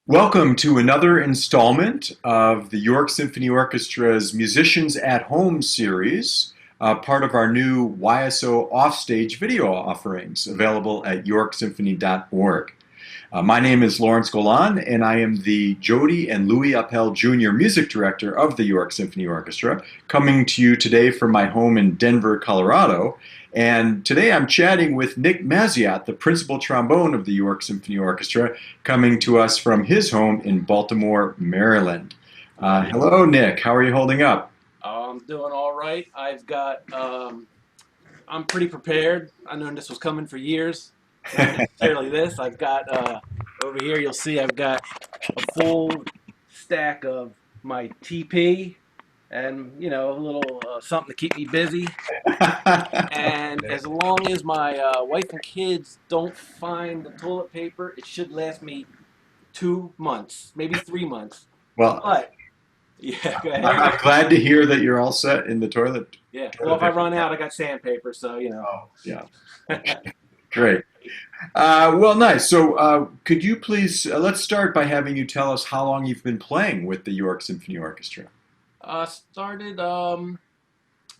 Welcome to another installment of the York Symphony Orchestra's Musicians at Home series, part of our new YSO Offstage video offerings available at yorksymphony.org. My name is Maestro Golan, and I am the Jody and Louis Appel Jr. Music Director of the York Symphony Orchestra, coming to you today from my home in Denver, Colorado. And today I'm chatting with Nick Mazziott, the principal trombone of the York Symphony Orchestra, coming to us from his home in Baltimore, Maryland. Hello, Nick. How are you holding up? I'm doing all right. I'm pretty prepared. I know this was coming for years. Not necessarily this. I've got, over here you'll see I've got a full stack of my TP and, a little something to keep me busy. And as long as my wife and kids don't find the toilet paper, it should last me 2 months, maybe 3 months. Well, But, yeah, go ahead. I'm glad to hear that you're all set in the toilet. Yeah, well, if I run out, I got sandpaper, so, Oh, yeah. Great. Well, nice. So could you please, let's start by having you tell us how long you've been playing with the York Symphony Orchestra. Started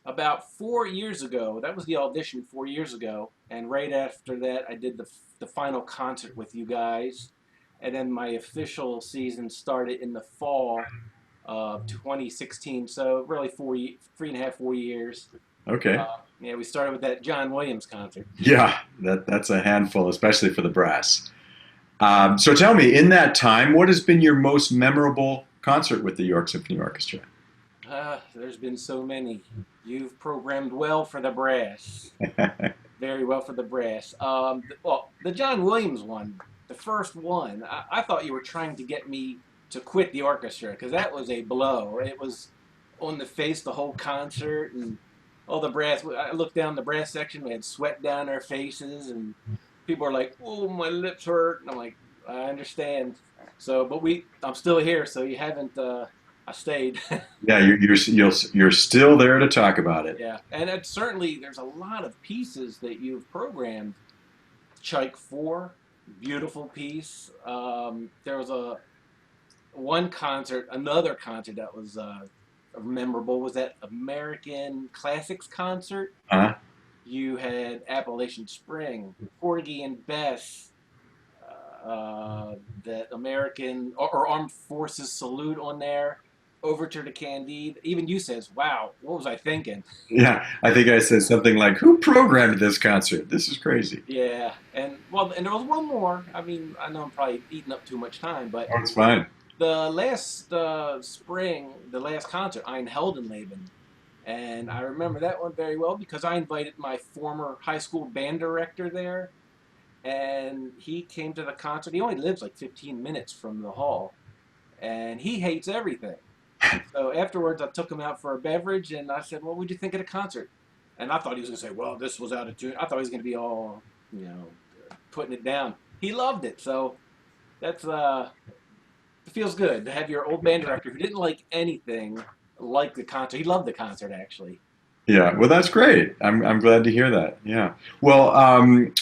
about 4 years ago. That was the audition 4 years ago, and right after that, I did the final concert with you guys, and then my official season started in the fall of 2016. So really 3.5, 4 years. Okay. Yeah, we started with that John Williams concert. Yeah, that's a handful, especially for the brass. So tell me, in that time, what has been your most memorable concert with the York Symphony Orchestra? There's been so many. You've programmed well for the brass. Very well for the brass. Well, the John Williams one, the first one, I thought you were trying to get me to quit the orchestra because that was a blow. It was on the face the whole concert, and all the brass. I looked down the brass section. We had sweat down our faces, and people were like, "Oh, my lips hurt." And I'm like, "I understand." So, but I'm still here. So you haven't. I stayed. Yeah, you're still there to talk about it. Yeah, and certainly there's a lot of pieces that you've programmed. Chike 4, beautiful piece. There was another concert that was memorable was that American Classics concert. Uh-huh. You had Appalachian Spring, Porgy and Bess, that American or Armed Forces Salute on there. Overture to Candide. Even you says, "Wow, what was I thinking?" Yeah, I think I said something like, "Who programmed this concert? This is crazy." Yeah, and there was one more. I mean, I know I'm probably eating up too much time, but Oh, it's fine. the last spring, the last concert, Ein Heldenleben, and I remember that one very well because I invited my former high school band director there, and he came to the concert. He only lives like 15 minutes from the hall, and he hates everything. So afterwards, I took him out for a beverage, and I said, "Well, what did you think of the concert?" And I thought he was going to say, "Well, this was out of tune." I thought he was going to be all, putting it down. He loved it, so that's it feels good to have your old band director who didn't like anything like the concert. He loved the concert, actually. Yeah, well, that's great. I'm glad to hear that. Yeah. Well,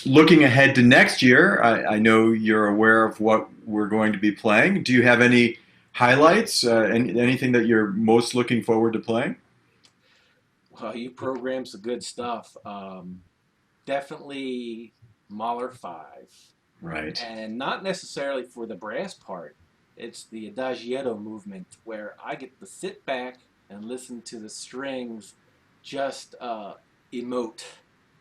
looking ahead to next year, I know you're aware of what we're going to be playing. Do you have any highlights? Anything that you're most looking forward to playing? Well, you programmed some good stuff. Definitely Mahler 5. Right. And not necessarily for the brass part. It's the Adagietto movement where I get to sit back and listen to the strings just emote.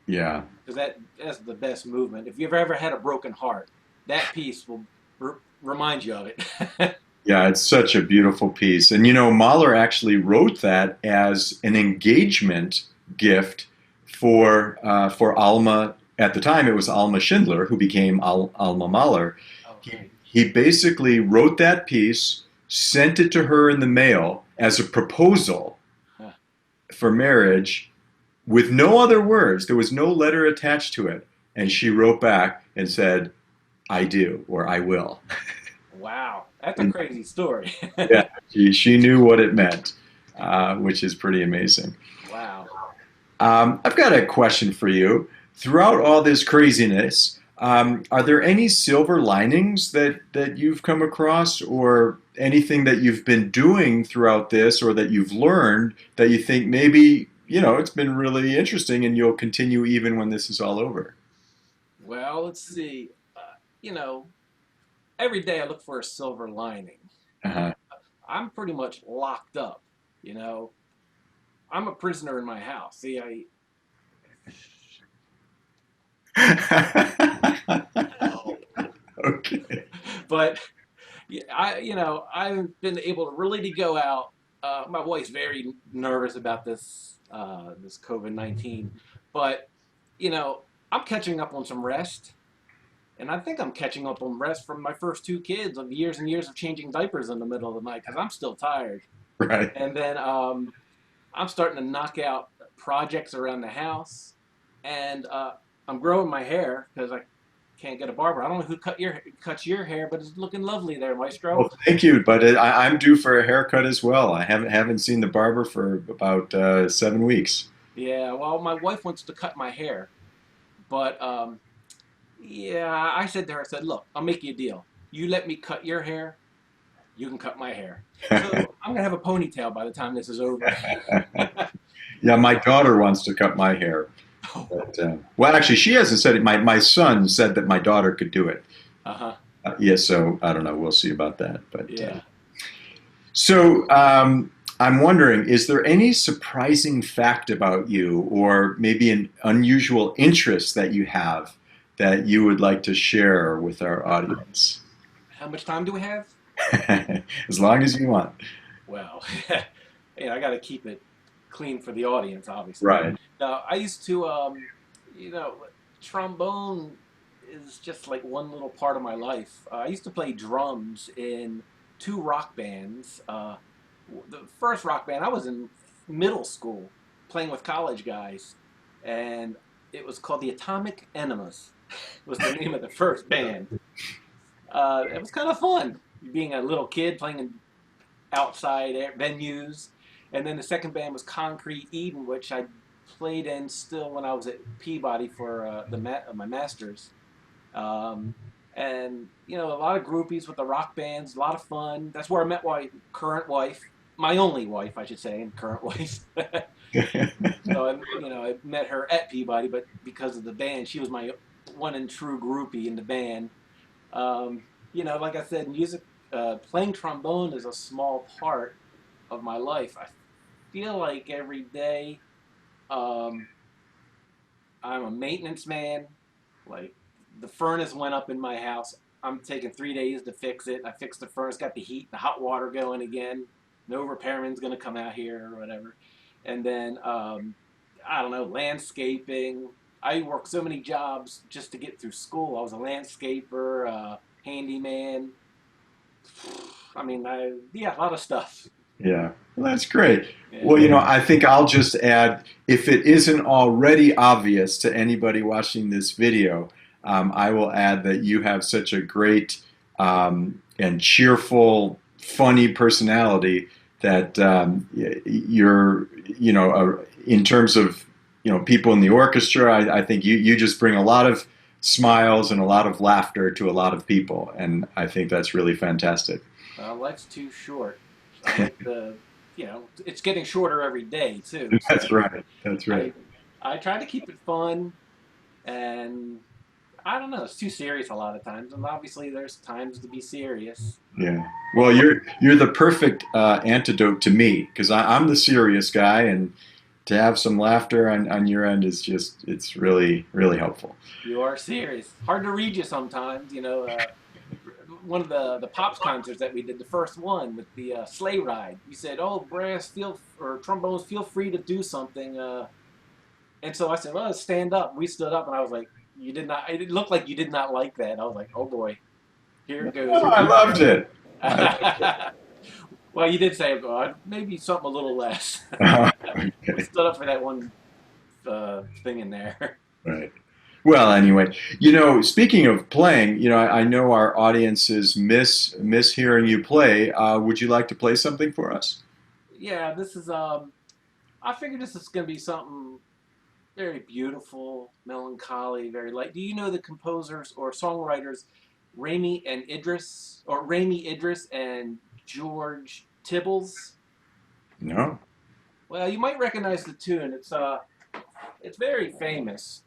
Yeah. Because that's the best movement. If you've ever had a broken heart, that piece will remind you of it. Yeah, it's such a beautiful piece. And Mahler actually wrote that as an engagement gift for Alma. At the time, it was Alma Schindler, who became Alma Mahler. Okay. He basically wrote that piece, sent it to her in the mail as a proposal for marriage with no other words. There was no letter attached to it. And she wrote back and said, "I do," or "I will." Wow, that's a crazy story. Yeah, she knew what it meant, which is pretty amazing. Wow. I've got a question for you. Throughout all this craziness, Are there any silver linings that you've come across, or anything that you've been doing throughout this, or that you've learned that you think maybe, it's been really interesting and you'll continue even when this is all over? Well, let's see. You know, every day I look for a silver lining. Uh-huh. I'm pretty much locked up. You know, I'm a prisoner in my house. See, Okay. but yeah, I've been able to really to go out. My wife's very nervous about this COVID-19, but I'm catching up on some rest, and I think I'm catching up on rest from my first two kids of years and years of changing diapers in the middle of the night because I'm still tired. Right. And then I'm starting to knock out projects around the house, and I'm growing my hair because I can't get a barber. I don't know who cuts your hair, but it's looking lovely there, Maestro. Well, thank you, but I'm due for a haircut as well. I haven't seen the barber for about 7 weeks. Yeah, well, my wife wants to cut my hair, but yeah, I said to her, I said, look, I'll make you a deal. You let me cut your hair, you can cut my hair. So I'm gonna have a ponytail by the time this is over. Yeah, my daughter wants to cut my hair. But, well, actually, she hasn't said it. My son said that my daughter could do it. Uh-huh. Yeah, so I don't know. We'll see about that. But Yeah. so I'm wondering, is there any surprising fact about you, or maybe an unusual interest that you have that you would like to share with our audience? How much time do we have? As long as you want. Well, I got to keep it clean for the audience, obviously. Right. Now, I used to, you know, trombone is just like one little part of my life. I used to play drums in two rock bands. The first rock band, I was in middle school playing with college guys, and it was called the Atomic Enemas, was the name of the first band. It was kind of fun being a little kid playing in outside venues. And then the second band was Concrete Eden, which I played in still when I was at Peabody for my masters. Um, and a lot of groupies with the rock bands, a lot of fun. That's where I met my current wife, my only wife, I should say, and current wife. So I met her at Peabody, but because of the band, she was my one and true groupie in the band. Um, like I said, playing trombone is a small part of my life. I feel like every day um, I'm a maintenance man. Like the furnace went up in my house. I'm taking 3 days to fix it. I fixed the furnace, got the heat, the hot water going again. No repairman's gonna come out here or whatever. And then I don't know, landscaping. I worked so many jobs just to get through school. I was a landscaper, handyman. I mean, yeah, a lot of stuff. Yeah, well, that's great. Yeah. Well, I think I'll just add, if it isn't already obvious to anybody watching this video, I will add that you have such a great and cheerful, funny personality that you're, in terms of, people in the orchestra, I think you just bring a lot of smiles and a lot of laughter to a lot of people, and I think that's really fantastic. Life's too short. I like it's getting shorter every day too. That's So right. That's right. I try to keep it fun, and I don't know. It's too serious a lot of times, and obviously there's times to be serious. Yeah. Well, you're the perfect antidote to me, because I'm the serious guy, and to have some laughter on your end is it's really, really helpful. You are serious. Hard to read you sometimes. One of the Pops concerts that we did, the first one with the sleigh ride. You said, "Oh, brass, or trombones, feel free to do something." And so I said, "Well, stand up." We stood up, and I was like, "You did not." It looked like you did not like that. I was like, "Oh boy, here it goes." Oh, I loved it. I loved it. Well, you did say, "Oh, maybe something a little less." We Okay. stood up for that one thing in there. Right. Well, anyway, speaking of playing, I know our audiences miss hearing you play. Would you like to play something for us? Yeah, this is I figured this is gonna be something Very beautiful, melancholy, very light. Do you know the composers or songwriters Rami Idris and George Tibbles? No. Well, you might recognize the tune. It's very famous.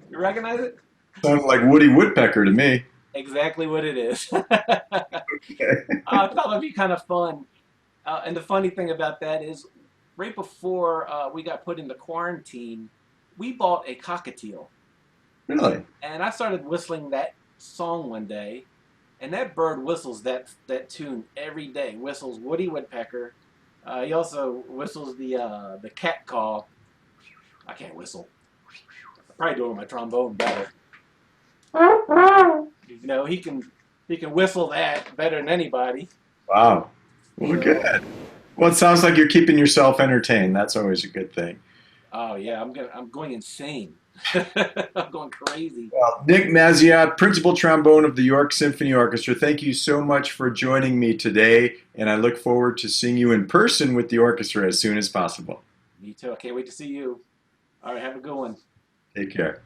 You recognize it? Sounded like Woody Woodpecker to me. Exactly what it is. I thought it'd be kind of fun. And the funny thing about that is, right before we got put into quarantine, we bought a cockatiel. Really? And I started whistling that song one day, and that bird whistles that tune every day. Whistles Woody Woodpecker. He also whistles the cat call. I can't whistle. I probably do it with my trombone better. You know, he can whistle that better than anybody. Wow. Well, So, good. Well, it sounds like you're keeping yourself entertained. That's always a good thing. oh yeah, I'm going insane. I'm going crazy. Well, Nick Mazziott, Principal Trombone of the York Symphony Orchestra, thank you so much for joining me today, and I look forward to seeing you in person with the orchestra as soon as possible. Me too. I can't wait to see you. All right, have a good one. Take care.